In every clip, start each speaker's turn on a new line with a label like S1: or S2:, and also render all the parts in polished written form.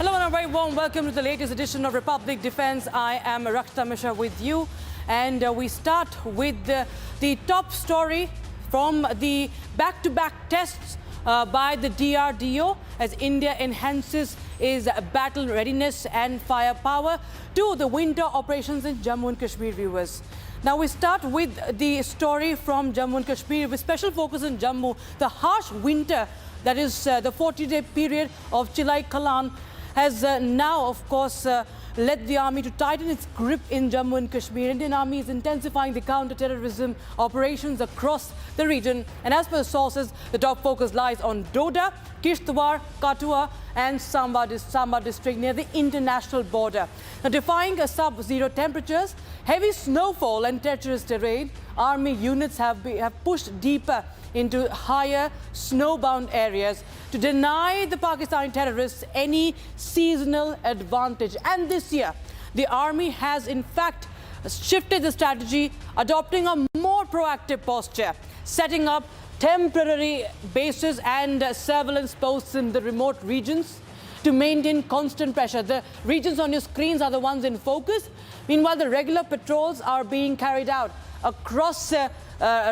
S1: Hello and a very warm welcome to the latest edition of Republic Defense. I am Rakta Mishra with you, and we start with the top story from the back-to-back tests by the DRDO as India enhances its battle readiness and firepower to the winter operations in Jammu and Kashmir, viewers. Now we start with the story from Jammu and Kashmir with special focus in Jammu. The harsh winter, that is the 40-day period of Chilai Kalan, has now, of course, led the army to tighten its grip in Jammu and Kashmir. Indian army is intensifying the counter-terrorism operations across the region. And as per sources, the top focus lies on Doda, Kishtwar, Kathua and Samba district near the international border. Now, defying sub-zero temperatures, heavy snowfall and treacherous terrain, army units have pushed deeper into higher snowbound areas to deny the Pakistani terrorists any seasonal advantage. And this year, the army has in fact shifted the strategy, adopting a more proactive posture, setting up temporary bases and surveillance posts in the remote regions to maintain constant pressure. The regions on your screens are the ones in focus. Meanwhile, the regular patrols are being carried out across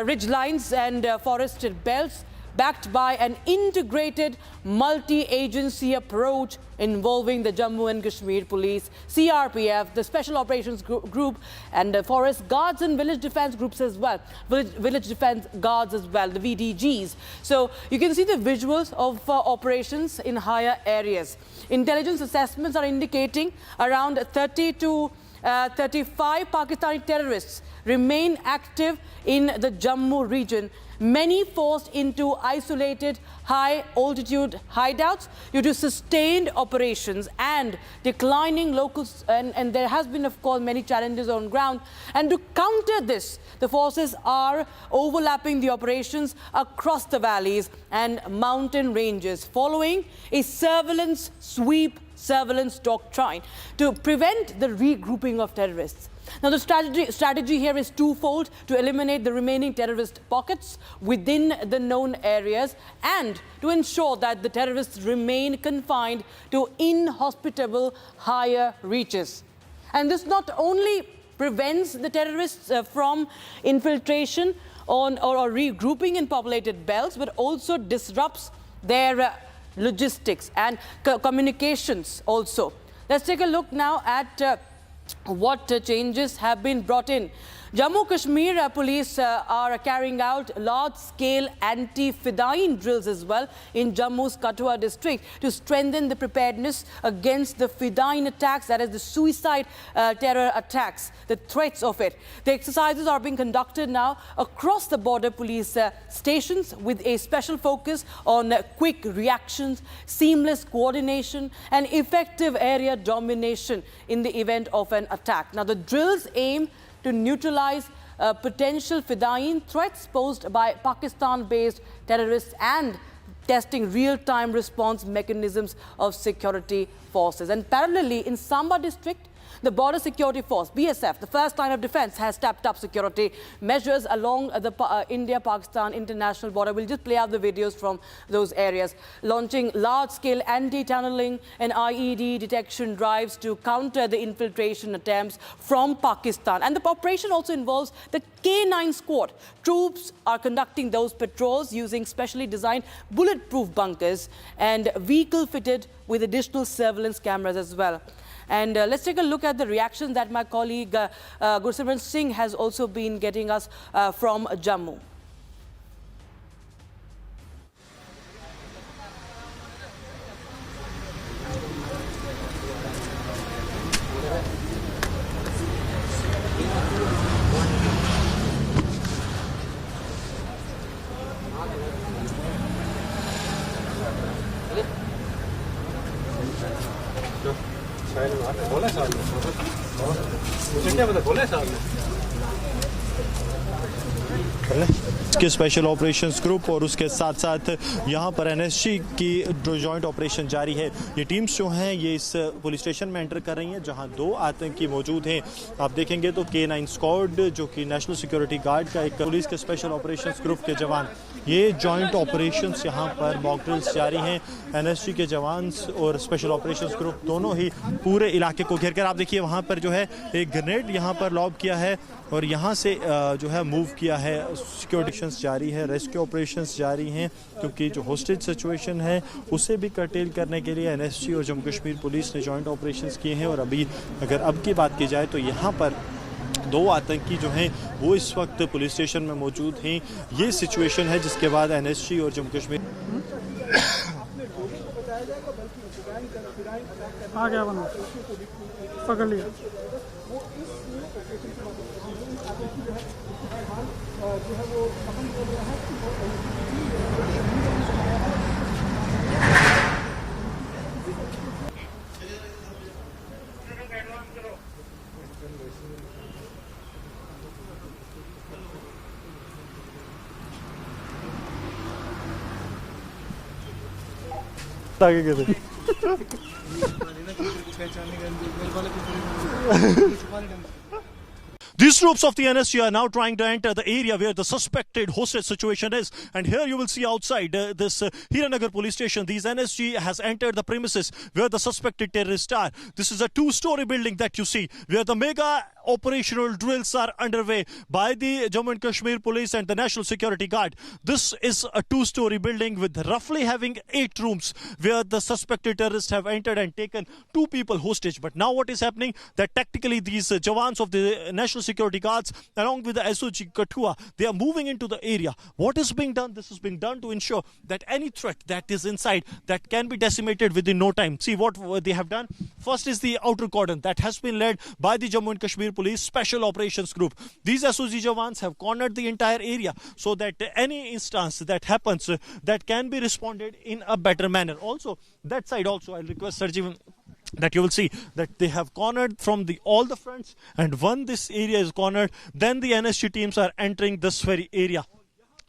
S1: ridge lines and forested belts, backed by an integrated multi-agency approach involving the Jammu and Kashmir Police, CRPF, the Special Operations Group, and the Forest Guards and Village Defense Groups as well, Village Defense Guards as well, the VDGs. So you can see the visuals of operations in higher areas. Intelligence assessments are indicating around 30 to 35 Pakistani terrorists remain active in the Jammu region, many forced into isolated high-altitude hideouts due to sustained operations and declining locals. And there has been, of course, many challenges on ground. And to counter this, the forces are overlapping the operations across the valleys and mountain ranges, following a surveillance doctrine to prevent the regrouping of terrorists. Now, the strategy here is twofold: to eliminate the remaining terrorist pockets within the known areas and to ensure that the terrorists remain confined to inhospitable higher reaches. And this not only prevents the terrorists from infiltration or regrouping in populated belts, but also disrupts their logistics and communications also. Let's take a look now at what changes have been brought in. Jammu Kashmir police are carrying out large-scale anti-Fidayeen drills as well in Jammu's Kathua district to strengthen the preparedness against the Fidayeen attacks, that is the suicide terror attacks, the threats of it. The exercises are being conducted now across the border police stations with a special focus on quick reactions, seamless coordination and effective area domination in the event of an attack. Now, the drills aim to neutralize potential Fidayeen threats posed by Pakistan-based terrorists and testing real-time response mechanisms of security forces. And parallelly, in Samba district, the Border Security Force, BSF, the first line of defense, has stepped up security measures along the India-Pakistan international border. We'll just play out the videos from those areas, launching large-scale anti-tunneling and IED detection drives to counter the infiltration attempts from Pakistan. And the operation also involves the K9 squad. Troops are conducting those patrols using specially designed bulletproof bunkers and vehicle fitted with additional surveillance cameras as well. And let's take a look at the reactions that my colleague Gursimran Singh has also been getting us from Jammu.
S2: बोला साहब ने मुझे क्या पता बोला साहब ने
S3: के स्पेशल ऑपरेशंस ग्रुप और उसके साथ साथ यहाँ पर एनएसजी की जो जॉइंट ऑपरेशन जारी है। ये टीम्स जो हैं ये इस पुलिस स्टेशन में एंटर कर रही हैं जहाँ 2 आतंकी मौजूद हैं। आप देखेंगे तो K9 स्क्वाड जो कि नेशनल सिक्योरिटी गार्ड का एक पुलिस के स्पेशल ऑपरेशंस ग्रुप के जवान, ये जॉइंट ऑपरेशंस यहाँ पर मॉक ड्रिल्स जारी हैं। एनएसजी के जवान और स्पेशल ऑपरेशंस ग्रुप दोनों ही पूरे इलाके को घेर कर, आप देखिए वहाँ पर जो है एक ग्रेनेड यहाँ पर लॉब किया है और यहाँ से जो है मूव किया है। सिक्योरिटी जारी है, रेस्क्यू ऑपरेशंस जारी हैं क्योंकि जो होस्टेज सिचुएशन है उसे भी कर्टेल करने के लिए एनएसजी और जम्मू कश्मीर पुलिस ने जॉइंट ऑपरेशंस किए हैं। और अभी अगर अब की बात की जाए तो यहाँ पर 2 आतंकी जो हैं वो इस वक्त पुलिस स्टेशन में मौजूद हैं। ये सिचुएशन है जिसके बाद एनएसजी और जम्मू कश्मीर
S4: आ गया बना पकड़ लिया।
S3: आगे कैसे These troops of the NSG are now trying to enter the area where the suspected hostage situation is. And here you will see outside this Hiranagar police station, these NSG has entered the premises where the suspected terrorists are. This is a 2-story building that you see where the mega operational drills are underway by the Jammu and Kashmir police and the National Security Guard. This is a 2-story building with roughly having 8 rooms where the suspected terrorists have entered and taken 2 people hostage. But now what is happening, that tactically these jawans of the National Security Guards along with the SOG Kathua, they are moving into the area. What is being done? This is being done to ensure that any threat that is inside that can be decimated within no time. See what they have done. First is the outer cordon that has been led by the Jammu and Kashmir Police Special Operations Group. These SOG jawans have cornered the entire area so that any instance that happens that can be responded in a better manner. Also, that side also, I'll request Sarjeevan that you will see that they have cornered from all the fronts, and when this area is cornered, then the NSG teams are entering this very area.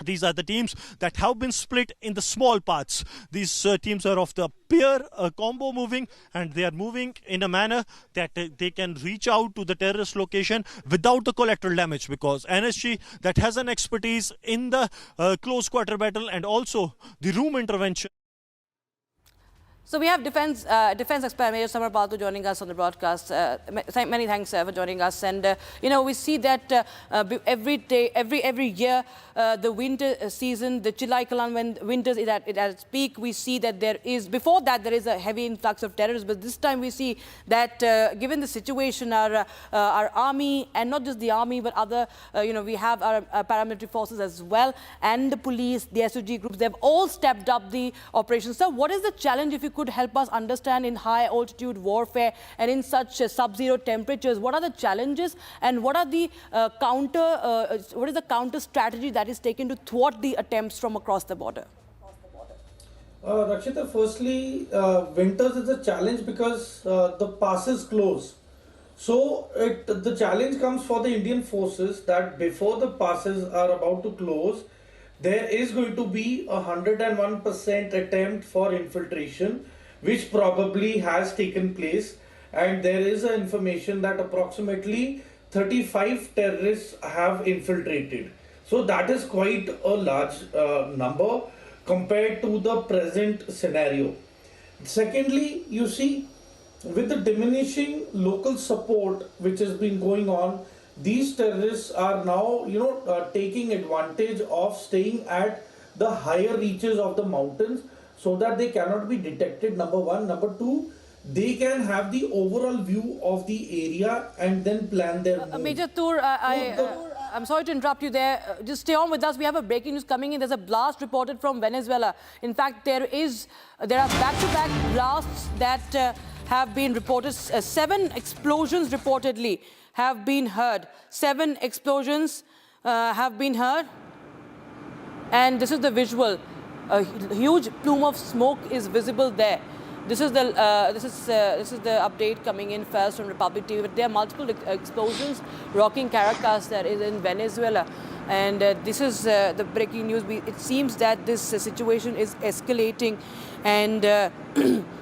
S3: These are the teams that have been split in the small parts. These teams are of the pair combo moving, and they are moving in a manner that they can reach out to the terrorist location without the collateral damage, because NSG that has an expertise in the close quarter battle and also the room intervention.
S1: So we have Defence Expert Major Samar Paltu joining us on the broadcast. Many thanks for joining us. And we see that every day, every year, the winter season, the Chilai Kalan, when winter is at its peak, we see that there is a heavy influx of terrorists. But this time we see that given the situation, our army, and not just the army, but other, we have our paramilitary forces as well, and the police, the SOG groups, they've all stepped up the operations. So what is the challenge, if you could help us understand, in high altitude warfare and in such sub-zero temperatures? What are the challenges, and what are the what is the counter strategy that is taken to thwart the attempts from across the border?
S5: Rakshita, firstly, winters is a challenge because the passes close. So the challenge comes for the Indian forces that before the passes are about to close, there is going to be 101% attempt for infiltration, which probably has taken place, and there is information that approximately 35 terrorists have infiltrated. So that is quite a large number compared to the present scenario. Secondly, you see, with the diminishing local support which has been going on, these terrorists are now, taking advantage of staying at the higher reaches of the mountains so that they cannot be detected, number one. Number two, they can have the overall view of the area and then plan their move.
S1: Major Tur, I'm sorry to interrupt you there. Just stay on with us. We have a breaking news coming in. There's a blast reported from Venezuela. In fact, there are back-to-back blasts that have been reported. 7 explosions reportedly have been heard. 7 explosions have been heard. And this is the visual. A huge plume of smoke is visible there. This is the update coming in first from Republic TV. But there are multiple explosions rocking Caracas, that is in Venezuela. And this is the breaking news. It seems that this situation is escalating, and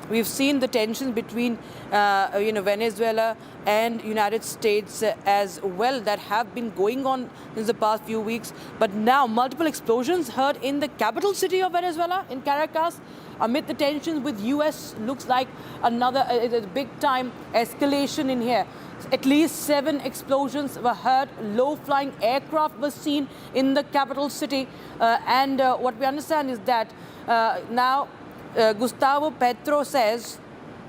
S1: we've seen the tensions between Venezuela and United States as well that have been going on since the past few weeks. But now multiple explosions heard in the capital city of Venezuela, in Caracas, amid the tensions with US. Looks like another big time escalation in here. At least 7 explosions were heard. Low-flying aircraft was seen in the capital city. And what we understand is that now Gustavo Petro says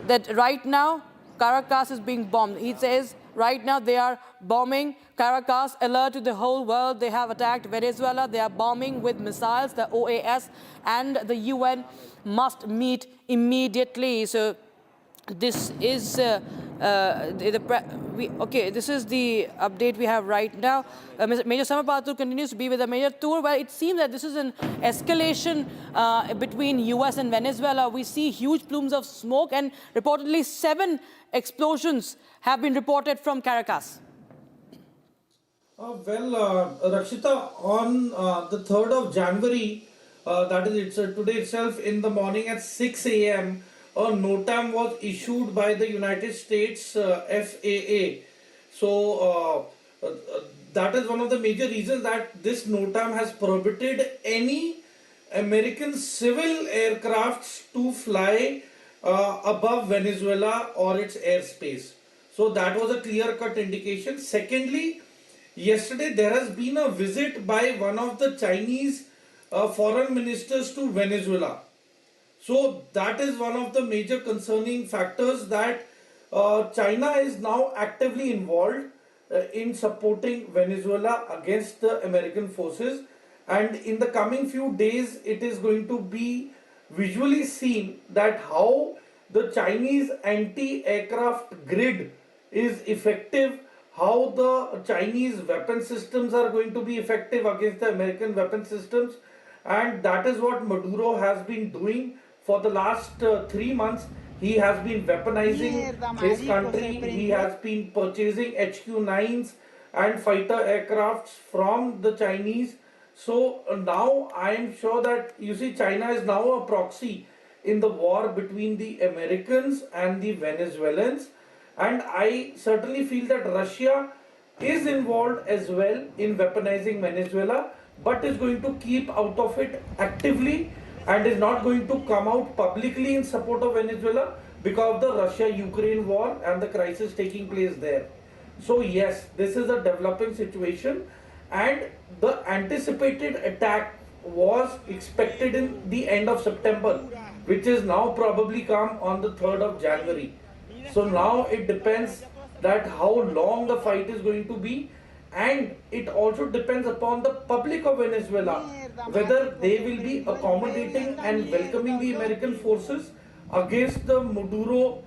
S1: that right now Caracas is being bombed. He says right now they are bombing Caracas. Alert to the whole world. They have attacked Venezuela. They are bombing with missiles. The OAS and the UN must meet immediately. So this is this is the update we have right now. Major Samapatul continues to be with the Major Tour. Well, it seems that this is an escalation between US and Venezuela. We see huge plumes of smoke, and reportedly 7 explosions have been reported from Caracas.
S5: Rakshita, on the 3rd of January, that is today itself, in the morning at 6 a.m., a NOTAM was issued by the United States FAA. So that is one of the major reasons that this NOTAM has prohibited any American civil aircrafts to fly above Venezuela or its airspace. So that was a clear-cut indication. Secondly, yesterday there has been a visit by one of the Chinese foreign ministers to Venezuela. So that is one of the major concerning factors, that China is now actively involved in supporting Venezuela against the American forces. And in the coming few days, it is going to be visually seen that how the Chinese anti-aircraft grid is effective, how the Chinese weapon systems are going to be effective against the American weapon systems. And that is what Maduro has been doing for the last 3 months. He has been weaponizing his country. He has been purchasing HQ-9s and fighter aircrafts from the Chinese. So now I am sure that, you see, China is now a proxy in the war between the Americans and the Venezuelans. And I certainly feel that Russia is involved as well in weaponizing Venezuela, but is going to keep out of it actively and is not going to come out publicly in support of Venezuela because of the Russia-Ukraine war and the crisis taking place there. So yes, this is a developing situation, and the anticipated attack was expected in the end of September, which is now probably come on the 3rd of January. So now it depends that how long the fight is going to be, and it also depends upon the public of Venezuela, whether they will be accommodating and welcoming the American forces against the Maduro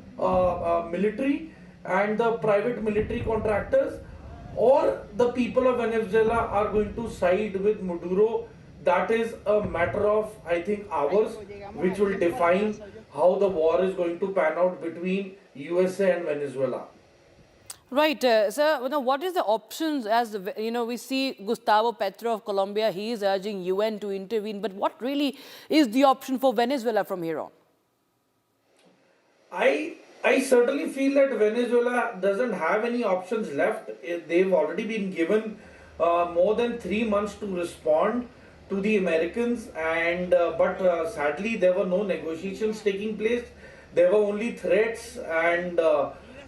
S5: military and the private military contractors, or the people of Venezuela are going to side with Maduro. That is a matter of, I think, hours, which will define how the war is going to pan out between USA and Venezuela.
S1: Right, sir. What is the options? As we see Gustavo Petro of Colombia, he is urging UN to intervene. But what really is the option for Venezuela from here on?
S5: I certainly feel that Venezuela doesn't have any options left. They've already been given more than 3 months to respond to the Americans, and but sadly there were no negotiations taking place. There were only threats and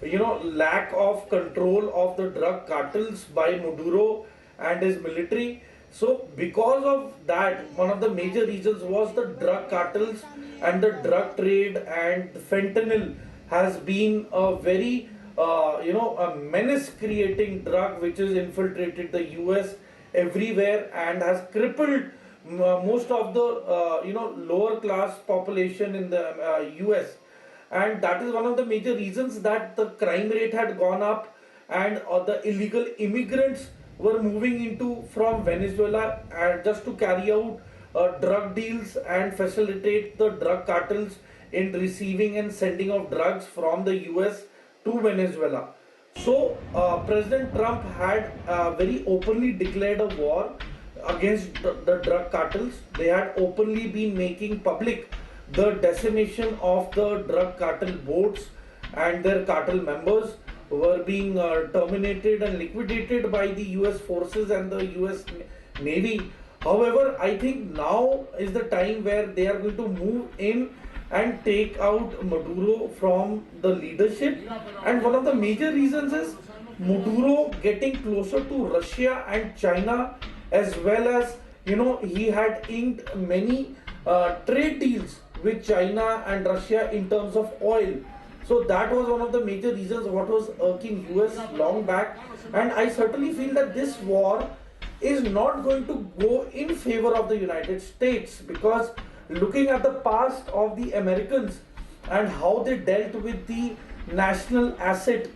S5: lack of control of the drug cartels by Maduro and his military. So because of that, one of the major reasons was the drug cartels and the drug trade, and fentanyl has been a very a menace creating drug which has infiltrated the US everywhere and has crippled most of the lower class population in the US. And that is one of the major reasons that the crime rate had gone up, and the illegal immigrants were moving into from Venezuela and just to carry out drug deals and facilitate the drug cartels in receiving and sending of drugs from the US to Venezuela. So, President Trump had very openly declared a war against the drug cartels. They had openly been making public the decimation of the drug cartel boards, and their cartel members were being terminated and liquidated by the US forces and the US Navy. However, I think now is the time where they are going to move in and take out Maduro from the leadership. And one of the major reasons is Maduro getting closer to Russia and China, as well as, he had inked many trade deals with China and Russia in terms of oil. So that was one of the major reasons what was irking US long back. And I certainly feel that this war is not going to go in favor of the United States, because looking at the past of the Americans and how they dealt with the national asset,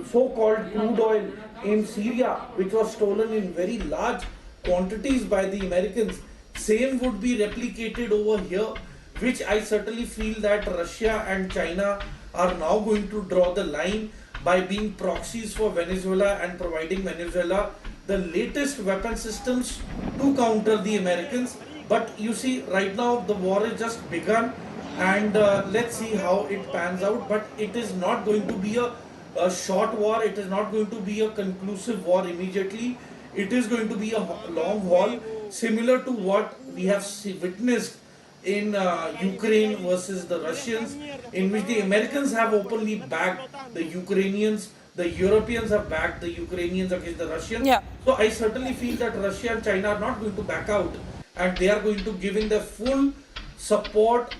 S5: so-called crude oil in Syria, which was stolen in very large quantities by the Americans, same would be replicated over here, which I certainly feel that Russia and China are now going to draw the line by being proxies for Venezuela and providing Venezuela the latest weapon systems to counter the Americans. But you see, right now the war has just begun, and let's see how it pans out. But it is not going to be a short war. It is not going to be a conclusive war immediately. It is going to be a long haul, similar to what we have witnessed in Ukraine versus the Russians, in which the Americans have openly backed the Ukrainians. The Europeans have backed the Ukrainians against the Russians.
S1: Yeah.
S5: So I certainly feel that Russia and China are not going to back out, and they are going to give in their full support,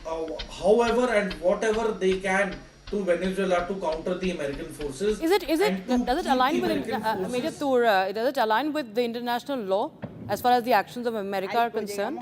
S5: however and whatever they can, to Venezuela to counter the American forces.
S1: Is it
S5: and to
S1: does it
S5: keep
S1: align
S5: the
S1: with
S5: American forces-
S1: Major Tour, does it align with the international law as far as the actions of America are concerned?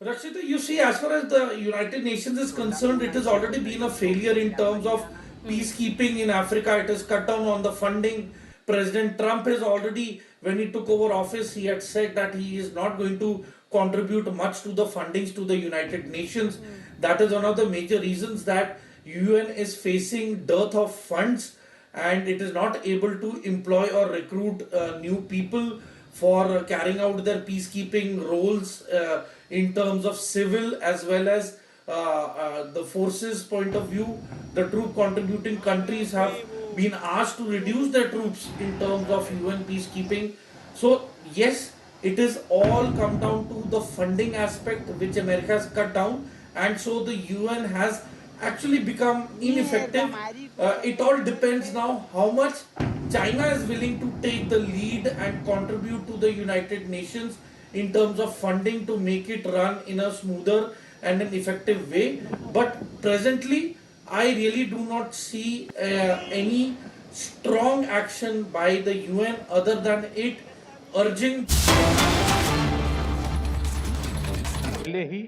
S5: Rakshita, you see, as far as the United Nations is concerned, it has already been a failure in terms of peacekeeping in Africa. It has cut down on the funding. President Trump has already, when he took over office, he had said that he is not going to contribute much to the fundings to the United Nations. That is one of the major reasons that UN is facing dearth of funds, and it is not able to employ or recruit new people for carrying out their peacekeeping roles in terms of civil as well as the forces point of view. The troop contributing countries have been asked to reduce their troops in terms of UN peacekeeping. So yes, it is all come down to the funding aspect, which America has cut down, and so the UN has actually become ineffective. It all depends now how much China is willing to take the lead and contribute to the United Nations in terms of funding to make it run in a smoother and an effective way. But presently, I really do not see any strong action by the UN other than it urging.
S6: पहले ही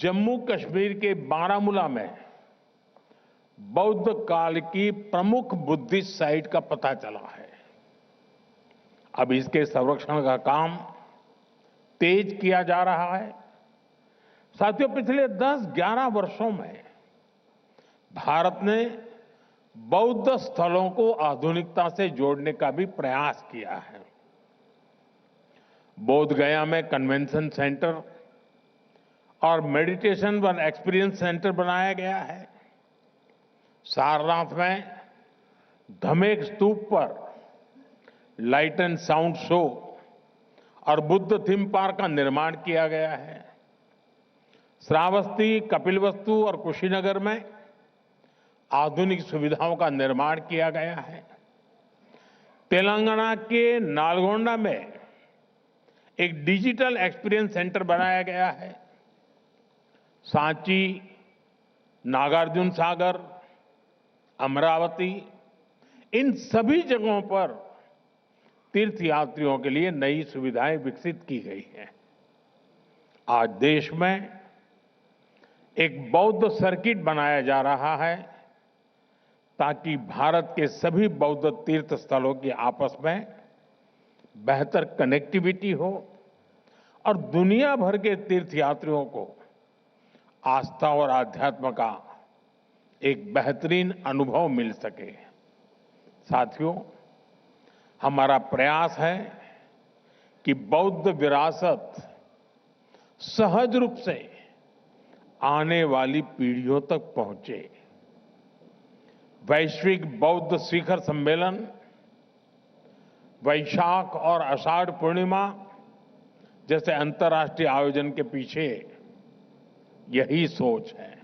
S6: जम्मू कश्मीर के बारामूला में बौद्ध काल की प्रमुख Buddhist site का पता चला है। अब इसके संरक्षण का काम तेज किया जा रहा है। साथियों, पिछले 10-11 वर्षों में भारत ने बौद्ध स्थलों को आधुनिकता से जोड़ने का भी प्रयास किया है। बोध गया में कन्वेंशन सेंटर और मेडिटेशन व एक्सपीरियंस सेंटर बनाया गया है। सारनाथ में धमेक स्तूप पर लाइट एंड साउंड शो और बुद्ध थीम पार्क का निर्माण किया गया है। श्रावस्ती, कपिलवस्तु और कुशीनगर में आधुनिक सुविधाओं का निर्माण किया गया है। तेलंगाना के नालगोंडा में एक डिजिटल एक्सपीरियंस सेंटर बनाया गया है। सांची, नागार्जुन सागर, अमरावती, इन सभी जगहों पर तीर्थयात्रियों के लिए नई सुविधाएं विकसित की गई हैं। आज देश में एक बौद्ध सर्किट बनाया जा रहा है ताकि भारत के सभी बौद्ध तीर्थ स्थलों की आपस में बेहतर कनेक्टिविटी हो और दुनिया भर के तीर्थयात्रियों को आस्था और आध्यात्म का एक बेहतरीन अनुभव मिल सके। साथियों, हमारा प्रयास है कि बौद्ध विरासत सहज रूप से आने वाली पीढ़ियों तक पहुंचे। वैश्विक बौद्ध शिखर सम्मेलन वैशाख और आषाढ़ पूर्णिमा जैसे अंतर्राष्ट्रीय आयोजन के पीछे यही सोच है।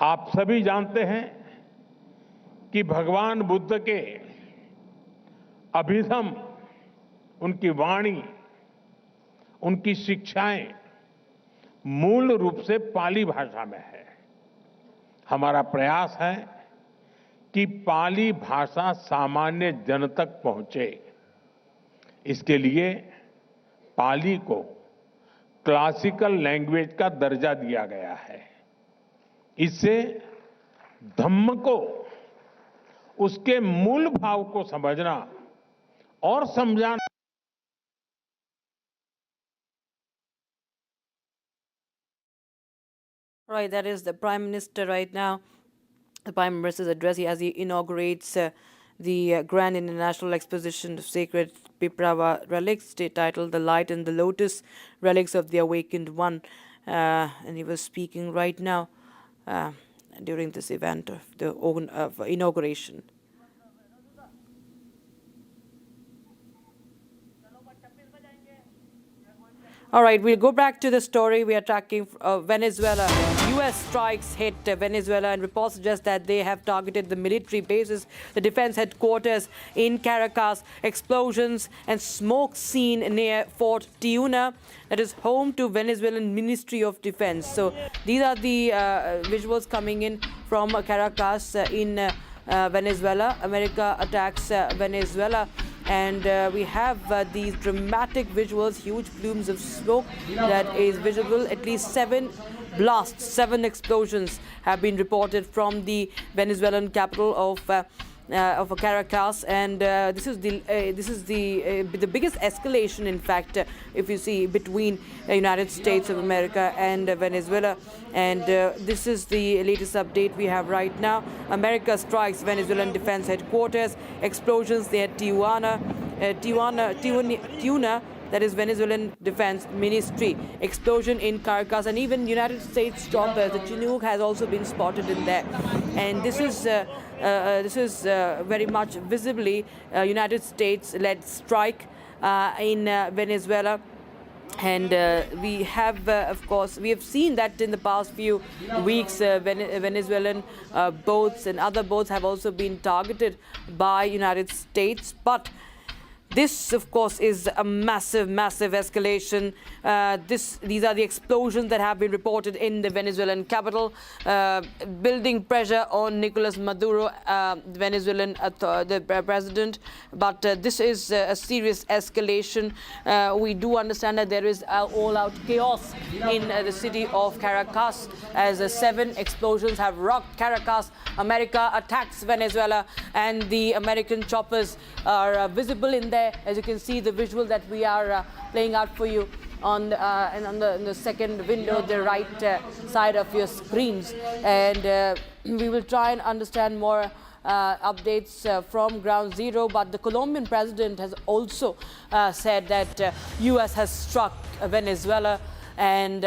S6: आप सभी जानते हैं कि भगवान बुद्ध के अभिधम, उनकी वाणी, उनकी शिक्षाएं मूल रूप से पाली भाषा में है। हमारा प्रयास है कि पाली भाषा सामान्य जन तक पहुंचे। इसके लिए पाली को क्लासिकल लैंग्वेज का दर्जा दिया गया है। इससे धम्म को, उसके मूल भाव को समझना और समझाना।
S1: Right, that is the Prime Minister right now. The Prime Minister's address as he inaugurates the Grand International Exposition of Sacred Piprava relics, titled "The Light and the Lotus: Relics of the Awakened One," and he was speaking right now during this event of the inauguration. All right, we'll go back to the story. We are tracking Venezuela. US strikes hit Venezuela, and reports suggest that they have targeted the military bases, the defense headquarters in Caracas. Explosions and smoke seen near Fort Tiuna, that is home to Venezuelan Ministry of Defense. So these are the visuals coming in from Caracas in Venezuela. America attacks Venezuela. And we have these dramatic visuals, huge plumes of smoke that is visible. At least 7 blasts, 7 explosions have been reported from the Venezuelan capital of Caracas, and this is the biggest escalation, in fact, if you see, between the United States of America and Venezuela. And this is the latest update we have right now. America strikes Venezuelan defense headquarters. Explosions there at Tiuna, that is Venezuelan Defense Ministry. Explosion in Caracas, and even United States choppers. The Chinook has also been spotted in there, and this is very much visibly United States-led strike in Venezuela. And we have, of course, we have seen that in the past few weeks, Venezuelan boats and other boats have also been targeted by United States. But this, of course, is a massive, massive escalation. These are the explosions that have been reported in the Venezuelan capital, building pressure on Nicolas Maduro, Venezuelan the president. But this is a serious escalation. We do understand that there is all-out chaos in the city of Caracas, as 7 explosions have rocked Caracas. America attacks Venezuela, and the American choppers are visible in there. As you can see, the visual that we are playing out for you on the second window, the right side of your screens. And we will try and understand more updates from ground zero. But the Colombian president has also said that US has struck Venezuela, and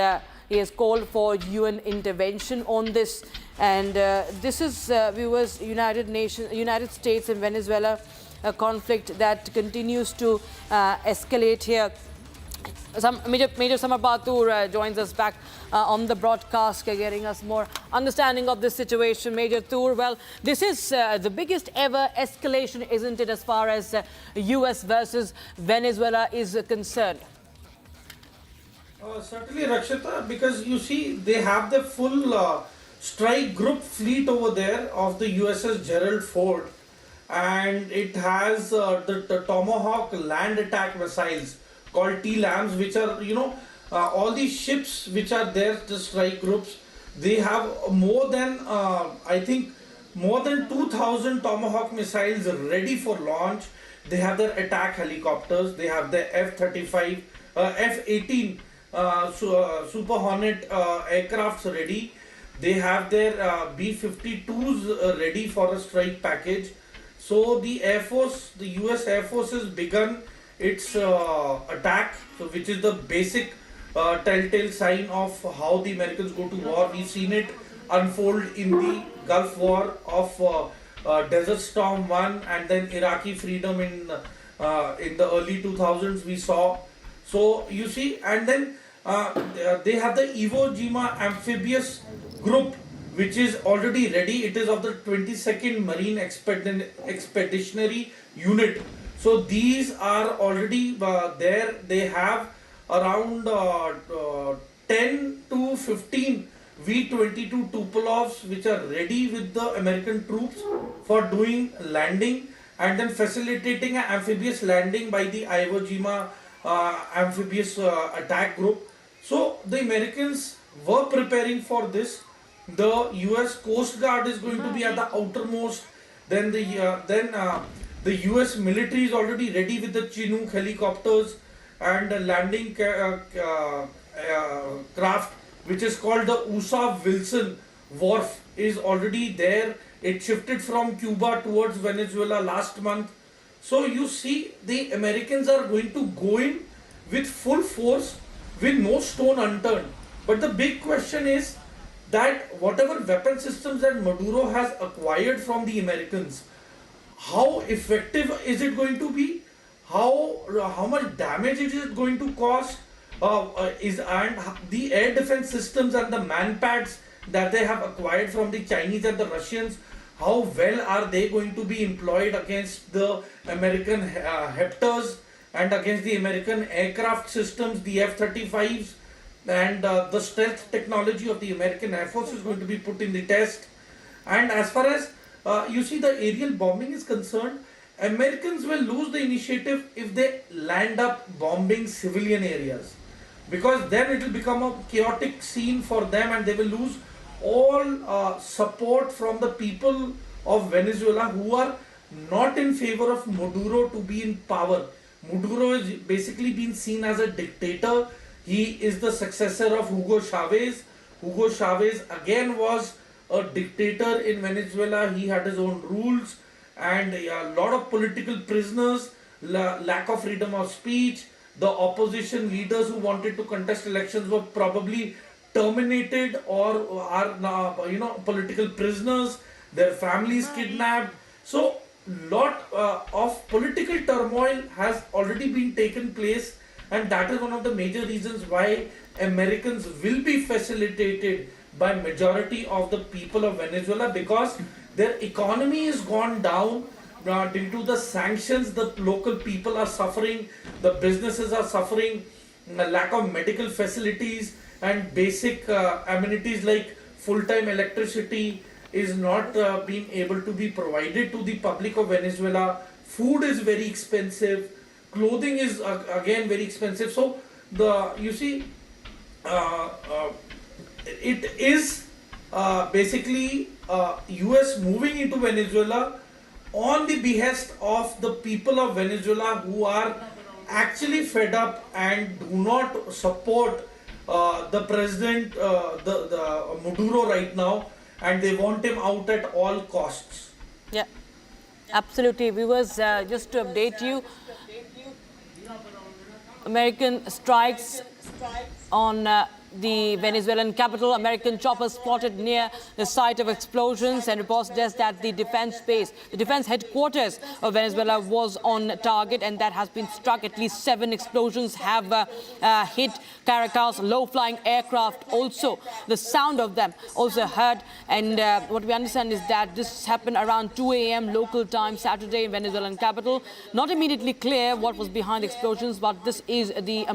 S1: he has called for UN intervention on this. And this is, viewers, United States and Venezuela, a conflict that continues to escalate here. Major Samar Batur joins us back on the broadcast, getting us more understanding of this situation. Major Tur, well, this is the biggest ever escalation, isn't it, as far as US versus Venezuela is concerned?
S5: Certainly, Rakshita, because you see, they have the full strike group fleet over there of the USS Gerald Ford, and it has the Tomahawk land attack missiles called T-LAMs, which are, all these ships which are there, the strike groups, they have more than, I think, more than 2,000 Tomahawk missiles ready for launch. They have their attack helicopters, they have the F-18 Super Hornet aircrafts ready. They have their B-52s ready for a strike package. So the Air Force, the US Air Force has begun its attack, so which is the basic telltale sign of how the Americans go to war. We've seen it unfold in the Gulf War of Desert Storm 1 and then Iraqi freedom in the early 2000s we saw. So you see, and then they have the Iwo Jima amphibious group which is already ready. It is of the 22nd Marine Expeditionary Unit. So these are already there. They have around 10 to 15 V-22 Tupolovs which are ready with the American troops for doing landing and then facilitating an amphibious landing by the Iwo Jima amphibious attack group. So the Americans were preparing for this. The US Coast Guard is going to be at the outermost. Then the US military is already ready with the Chinook helicopters and the landing craft which is called the USA Wilson Wharf is already there. It shifted from Cuba towards Venezuela last month. So you see, the Americans are going to go in with full force with no stone unturned. But the big question is that whatever weapon systems that Maduro has acquired from the Americans, how effective is it going to be? How much damage is it going to cause? And the air defense systems and the manpads that they have acquired from the Chinese and the Russians, how well are they going to be employed against the American Hepters and against the American aircraft systems, the F-35s, and the stealth technology of the American Air Force is going to be put in the test. And as far as you see the aerial bombing is concerned, Americans will lose the initiative if they land up bombing civilian areas, because then it will become a chaotic scene for them and they will lose all support from the people of Venezuela who are not in favor of Maduro to be in power. Maduro is basically being seen as a dictator. He is the successor of Hugo Chavez. Hugo Chavez again was a dictator in Venezuela. He had his own rules and a lot of political prisoners, lack of freedom of speech. The opposition leaders who wanted to contest elections were probably terminated or are now, political prisoners. Their families kidnapped. So lot of political turmoil has already been taken place, and that is one of the major reasons why Americans will be facilitated by majority of the people of Venezuela, because their economy is gone down due to the sanctions. The local people are suffering, the businesses are suffering, the lack of medical facilities and basic amenities like full-time electricity is not being able to be provided to the public of Venezuela. Food is very expensive, clothing is again very expensive. So it is basically US moving into Venezuela on the behest of the people of Venezuela who are actually fed up and do not support the president, the Maduro right now, and they want him out at all costs.
S1: Yeah, absolutely. Viewers, just to update you, American strikes on the Venezuelan capital. American choppers spotted near the site of explosions, and reports suggest that the defense base, the defense headquarters of Venezuela was on target, and that has been struck. At least 7 explosions have hit Caracas. Low-flying aircraft also, the sound of them also heard. And what we understand is that this happened around 2 a.m. local time Saturday in Venezuelan capital. Not immediately clear what was behind the explosions, but this is the